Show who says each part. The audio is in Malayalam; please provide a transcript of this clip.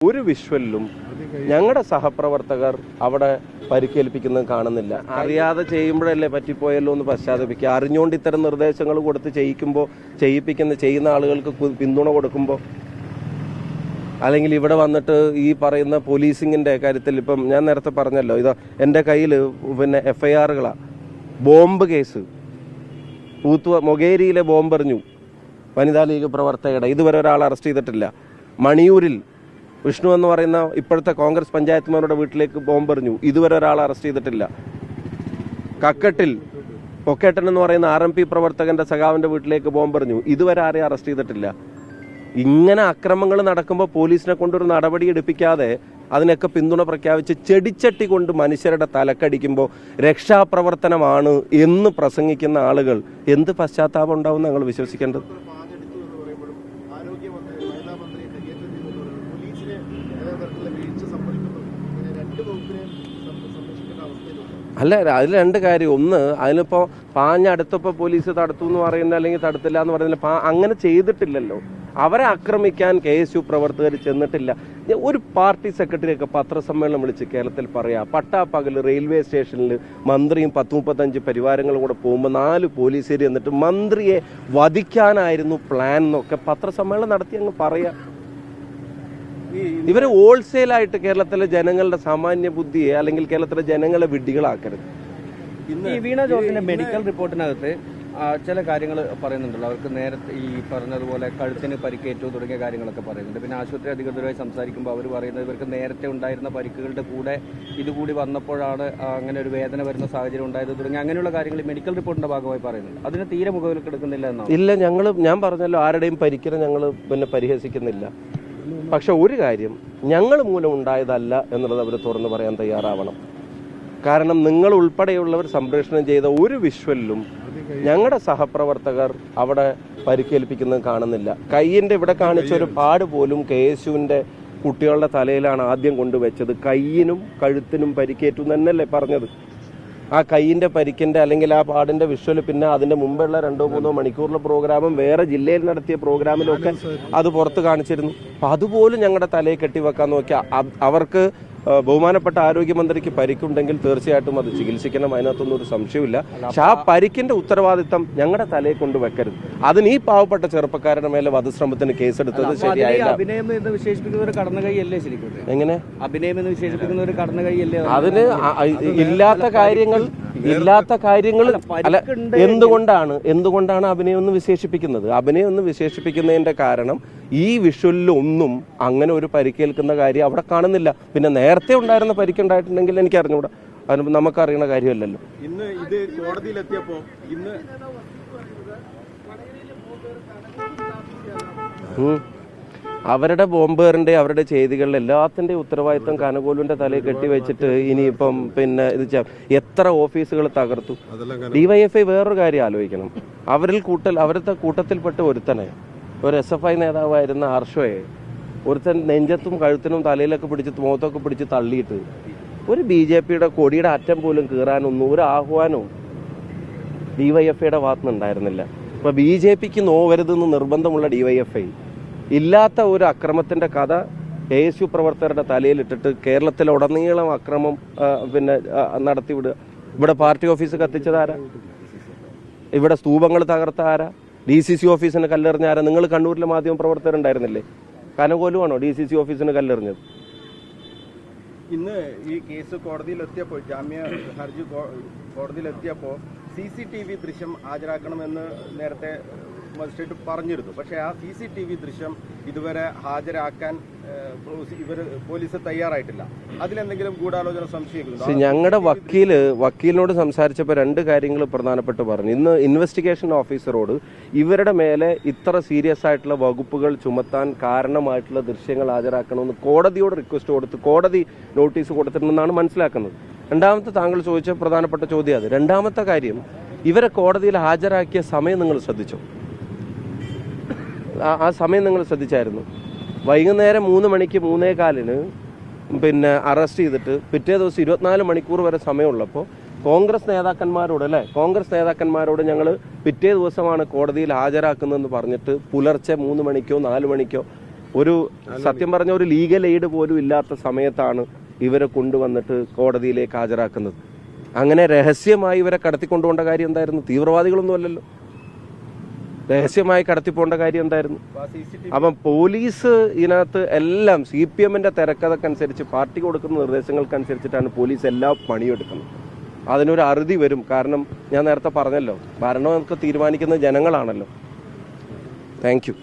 Speaker 1: ഒരു വിഷ്വലിലും ഞങ്ങളുടെ സഹപ്രവർത്തകർ അവിടെ പരിക്കേൽപ്പിക്കുന്നത് കാണുന്നില്ല. അറിയാതെ ചെയ്യുമ്പോഴല്ലേ പറ്റിപ്പോയല്ലോ എന്ന് പശ്ചാത്തപിക്കുക. അറിഞ്ഞുകൊണ്ട് ഇത്തരം നിർദ്ദേശങ്ങൾ കൊടുത്ത് ചെയ്യുന്ന ആളുകൾക്ക് പിന്തുണ കൊടുക്കുമ്പോൾ, അല്ലെങ്കിൽ ഇവിടെ വന്നിട്ട് ഈ പറയുന്ന പോലീസിങ്ങിൻ്റെ കാര്യത്തിൽ ഇപ്പം ഞാൻ നേരത്തെ പറഞ്ഞല്ലോ, ഇത് എൻ്റെ കയ്യിൽ FIR-കളാണ്. ബോംബ് കേസ്, മൊകേരിയിലെ ബോംബെറിഞ്ഞു വനിതാ ലീഗ് പ്രവർത്തകയുടെ, ഇതുവരെ ഒരാൾ അറസ്റ്റ് ചെയ്തിട്ടില്ല. മണിയൂരിൽ വിഷ്ണു എന്ന് പറയുന്ന ഇപ്പോഴത്തെ കോൺഗ്രസ് പഞ്ചായത്തുമാരുടെ വീട്ടിലേക്ക് ബോംബെറിഞ്ഞു, ഇതുവരെ ഒരാൾ അറസ്റ്റ് ചെയ്തിട്ടില്ല. കക്കട്ടിൽ പൊക്കേട്ടൻ എന്ന് പറയുന്ന RMP പ്രവർത്തകന്റെ സഖാവിന്റെ വീട്ടിലേക്ക് ബോംബെറിഞ്ഞു, ഇതുവരെ ആരെയും അറസ്റ്റ് ചെയ്തിട്ടില്ല. ഇങ്ങനെ അക്രമങ്ങൾ നടക്കുമ്പോൾ പോലീസിനെ കൊണ്ടൊരു നടപടി എടുപ്പിക്കാതെ അതിനൊക്കെ പിന്തുണ പ്രഖ്യാപിച്ച് ചെടിച്ചട്ടി കൊണ്ട് മനുഷ്യരുടെ തലക്കടിക്കുമ്പോൾ രക്ഷാപ്രവർത്തനമാണ് എന്ന് പ്രസംഗിക്കുന്ന ആളുകൾ എന്ത് പശ്ചാത്താപം ഉണ്ടാവും ഞങ്ങൾ വിശ്വസിക്കേണ്ടത്? അല്ല, അതിൽ രണ്ട് കാര്യം. ഒന്ന്, അതിനിപ്പോൾ പാഞ്ഞടുത്തപ്പോൾ പോലീസ് തടുത്തു എന്ന് പറയുന്നത്, അല്ലെങ്കിൽ തടുത്തില്ല എന്ന് പറയുന്നില്ല, അങ്ങനെ ചെയ്തിട്ടില്ലല്ലോ. അവരെ ആക്രമിക്കാൻ KSU പ്രവർത്തകർ ചെന്നിട്ടില്ല. ഒരു പാർട്ടി സെക്രട്ടറിയൊക്കെ പത്രസമ്മേളനം വിളിച്ച് കേരളത്തിൽ പറയാം, പട്ടാപ്പകൽ റെയിൽവേ സ്റ്റേഷനിൽ മന്ത്രിയും 10-35 പരിവാരങ്ങളും കൂടെ പോകുമ്പോൾ 4 പോലീസുകാർ എന്നിട്ട് മന്ത്രിയെ വധിക്കാനായിരുന്നു പ്ലാൻ എന്നൊക്കെ പത്രസമ്മേളനം നടത്തി അങ്ങ് പറയാം. ഇവര് ഹോൾസെയിലായിട്ട് കേരളത്തിലെ ജനങ്ങളുടെ സാമാന്യ ബുദ്ധിയെ, അല്ലെങ്കിൽ കേരളത്തിലെ ജനങ്ങളെ വിഡ്ഢികളാക്കരുത്.
Speaker 2: ഇന്ന് വീണ ജോർജിന്റെ മെഡിക്കൽ റിപ്പോർട്ടിനകത്ത് ചില കാര്യങ്ങൾ പറയുന്നുണ്ടല്ലോ. അവർക്ക് നേരത്തെ ഈ പറഞ്ഞതുപോലെ കഴുത്തിന് പരിക്കേറ്റു തുടങ്ങിയ കാര്യങ്ങളൊക്കെ പറയുന്നുണ്ട്. പിന്നെ ആശുപത്രി അധികൃതരുമായി സംസാരിക്കുമ്പോൾ അവർ പറയുന്നത് ഇവർക്ക് നേരത്തെ ഉണ്ടായിരുന്ന പരിക്കുകളുടെ കൂടെ ഇതുകൂടി വന്നപ്പോഴാണ് അങ്ങനെ ഒരു വേദന വരുന്ന സാഹചര്യം ഉണ്ടായത് തുടങ്ങി അങ്ങനെയുള്ള കാര്യങ്ങൾ മെഡിക്കൽ റിപ്പോർട്ടിന്റെ ഭാഗമായി പറയുന്നുണ്ട്. അതിന് തീരെ മുഖവിലേക്ക് എടുക്കുന്നില്ല എന്നാണ്.
Speaker 1: ഇല്ല, ഞാൻ പറഞ്ഞല്ലോ, ആരുടെയും പരിക്കിനെ ഞങ്ങൾ പരിഹസിക്കുന്നില്ല. പക്ഷെ ഒരു കാര്യം, ഞങ്ങൾ മൂലം ഉണ്ടായതല്ല എന്നുള്ളത് അവർ തുറന്നു പറയാൻ തയ്യാറാവണം. കാരണം നിങ്ങൾ ഉൾപ്പെടെയുള്ളവർ സംപ്രേഷണം ചെയ്ത ഒരു വിഷ്വലിലും ഞങ്ങളുടെ സഹപ്രവർത്തകർ അവിടെ പരിക്കേൽപ്പിക്കുന്നത് കാണുന്നില്ല. കയ്യിൻ്റെ ഇവിടെ കാണിച്ച ഒരു പാട് പോലും KSUവിൻ്റെ കുട്ടികളുടെ തലയിലാണ് ആദ്യം കൊണ്ടുവച്ചത്. കയ്യിനും കഴുത്തിനും പരിക്കേറ്റു എന്നല്ലേ പറഞ്ഞത്. ആ കയ്യിൻ്റെ പരിക്കിൻ്റെ അല്ലെങ്കിൽ ആ പാടിൻ്റെ വിഷ്വൽ പിന്നെ അതിൻ്റെ മുമ്പുള്ള 2-3 മണിക്കൂറിലെ പ്രോഗ്രാമും വേറെ ജില്ലയിൽ നടത്തിയ പ്രോഗ്രാമിലൊക്കെ അത് പുറത്ത് കാണിച്ചിരുന്നു. അപ്പം അതുപോലും ഞങ്ങളുടെ തലയിൽ കെട്ടിവെക്കാൻ നോക്കിയാൽ അവർക്ക് ബഹുമാനപ്പെട്ട ആരോഗ്യമന്ത്രിക്ക് പരിക്കുണ്ടെങ്കിൽ തീർച്ചയായിട്ടും അത് ചികിത്സിക്കണം, അതിനകത്തൊന്നും ഒരു സംശയമില്ല. പക്ഷെ ആ പരിക്കിന്റെ ഉത്തരവാദിത്തം ഞങ്ങളുടെ തലയിൽ കൊണ്ട് വെക്കരുത്. അതിന് ഈ പാവപ്പെട്ട ചെറുപ്പക്കാരുടെ മേലെ വധശ്രമത്തിന് കേസെടുത്തത് ശരിയായില്ല.
Speaker 2: അഭിനയം എന്ന് വിശേഷിപ്പിക്കുന്ന ഒരു കടന്നുകൈയല്ലേ ശരിക്കും?
Speaker 1: എങ്ങനെ
Speaker 2: അഭിനയം എന്ന് വിശേഷിപ്പിക്കുന്ന ഒരു കടന്നുകൈയല്ലേ?
Speaker 1: അതിന് ഇല്ലാത്ത കാര്യങ്ങൾ അല്ല. എന്തുകൊണ്ടാണ് അഭിനയം എന്ന് വിശേഷിപ്പിക്കുന്നത്? അഭിനയം എന്ന് വിശേഷിപ്പിക്കുന്നതിന്റെ കാരണം ഈ വിഷ്വലിലൊന്നും അങ്ങനെ ഒരു പരിക്കേൽക്കുന്ന കാര്യം അവിടെ കാണുന്നില്ല. പിന്നെ നേരത്തെ ഉണ്ടായിരുന്ന പരിക്കുണ്ടായിട്ടുണ്ടെങ്കിൽ എനിക്ക് അറിഞ്ഞുകൂടാ, അതിന് നമുക്കറിയണ കാര്യമല്ലല്ലോ.
Speaker 3: ഇന്ന് ഇത് കോടതിയിലെത്തിയപ്പോ
Speaker 1: അവരുടെ ബോംബേറിന്റെ അവരുടെ ചെയ്തികളിൽ എല്ലാത്തിന്റെ ഉത്തരവാദിത്വം കനകോലുവിന്റെ തലയിൽ കെട്ടിവെച്ചിട്ട് ഇനിയിപ്പം ഇത് എത്ര ഓഫീസുകൾ തകർത്തു. DYFI വേറൊരു കാര്യം ആലോചിക്കണം. അവരുടെ കൂട്ടത്തിൽപ്പെട്ട് ഒരുത്തനെ, ഒരു SFI നേതാവായിരുന്ന ഹർഷോയെ ഒരുത്തൻ നെഞ്ചത്തും കഴുത്തിനും തലയിലൊക്കെ പിടിച്ച് മുഖത്തൊക്കെ പിടിച്ച് തള്ളിയിട്ട് ഒരു BJPയുടെ കൊടിയുടെ അറ്റം പോലും കീറാനൊന്നും ഒരു ആഹ്വാനവും DYFIയുടെ ഭാഗത്തുനിന്നുണ്ടായിരുന്നില്ല. ഇപ്പൊ BJPക്ക് നോവരുതെന്ന് നിർബന്ധമുള്ള DYFI ഇല്ലാത്ത ഒരു അക്രമത്തിന്റെ കഥ KSU പ്രവർത്തകരുടെ തലയിലിട്ടിട്ട് കേരളത്തിലുടനീളം അക്രമം നടത്തിവിടുക. ഇവിടെ പാർട്ടി ഓഫീസ് കത്തിച്ചതാരാ? ഇവിടെ സ്തൂപങ്ങൾ തകർത്ത ആരാ? DCC ഓഫീസിന് കല്ലെറിഞ്ഞ ആരാ? നിങ്ങൾ കണ്ണൂരിലെ മാധ്യമ പ്രവർത്തകരുണ്ടായിരുന്നില്ലേ? കനകോലുവാണോ DCC ഓഫീസിന് കല്ലെറിഞ്ഞത്?
Speaker 3: ഇന്ന് ഈ കേസ് കോടതിയിലെത്തിയപ്പോൾ, ജാമ്യ ഹർജി കോടതിയിലെത്തിയപ്പോൾ CCTV ദൃശ്യം ഹാജരാക്കണമെന്ന് നേരത്തെ മജിസ്ട്രേറ്റ് പറഞ്ഞിരുന്നു. പക്ഷേ ആ CCTV ദൃശ്യം ഇതുവരെ ഹാജരാക്കാൻ പോലീസ് തയ്യാറായിട്ടില്ല. അതിലെന്തെങ്കിലും ഗൂഢാലോചന സംശയിക്കുന്നു?
Speaker 1: ഞങ്ങളുടെ വക്കീലിനോട് സംസാരിച്ചപ്പോൾ 2 കാര്യങ്ങൾ പ്രധാനപ്പെട്ട് പറഞ്ഞു. ഇന്ന് ഇൻവെസ്റ്റിഗേഷൻ ഓഫീസറോട് ഇവരുടെ മേലെ ഇത്ര സീരിയസ് ആയിട്ടുള്ള വകുപ്പുകൾ ചുമത്താൻ കാരണമായിട്ടുള്ള ദൃശ്യങ്ങൾ ഹാജരാക്കണമെന്ന് കോടതിയോട് റിക്വസ്റ്റ് കൊടുത്ത് കോടതി നോട്ടീസ് കൊടുത്തിട്ടുണ്ടെന്നാണ് മനസ്സിലാക്കുന്നത്. രണ്ടാമത്തെ താങ്കൾ ചോദിച്ച പ്രധാനപ്പെട്ട ചോദ്യം അത്. രണ്ടാമത്തെ കാര്യം, ഇവരെ കോടതിയിൽ ഹാജരാക്കിയ സമയം നിങ്ങൾ ശ്രദ്ധിച്ചോ? ആ സമയം നിങ്ങൾ ശ്രദ്ധിച്ചായിരുന്നു? വൈകുന്നേരം 3 മണിക്ക് 3:15 അറസ്റ്റ് ചെയ്തിട്ട് പിറ്റേ ദിവസം 24 മണിക്കൂർ വരെ സമയമുള്ളപ്പോൾ കോൺഗ്രസ് നേതാക്കന്മാരോട് ഞങ്ങൾ പിറ്റേ ദിവസമാണ് കോടതിയിൽ ഹാജരാക്കുന്നതെന്ന് പറഞ്ഞിട്ട് പുലർച്ചെ 3 മണിക്കോ 4 മണിക്കോ ഒരു സത്യം പറഞ്ഞ ഒരു ലീഗൽ എയ്ഡ് പോലും ഇല്ലാത്ത സമയത്താണ് ഇവരെ കൊണ്ടുവന്നിട്ട് കോടതിയിലേക്ക് ഹാജരാക്കുന്നത്. അങ്ങനെ രഹസ്യമായി ഇവരെ കടത്തിക്കൊണ്ടുപോകേണ്ട കാര്യം എന്തായിരുന്നു? തീവ്രവാദികളൊന്നും അല്ലല്ലോ. രഹസ്യമായി കടത്തിപ്പോണ്ട കാര്യം എന്തായിരുന്നു? അപ്പം പോലീസ് ഇതിനകത്ത് എല്ലാം CPM-ന്റെ തിരക്കഥക്കനുസരിച്ച് പാർട്ടി കൊടുക്കുന്ന നിർദ്ദേശങ്ങൾക്കനുസരിച്ചിട്ടാണ് പോലീസ് എല്ലാ പണിയെടുക്കുന്നത്. അതിനൊരു അറുതി വരും. കാരണം ഞാൻ നേരത്തെ പറഞ്ഞല്ലോ, ഭരണമൊക്കെ തീരുമാനിക്കുന്നത് ജനങ്ങളാണല്ലോ. Thank you.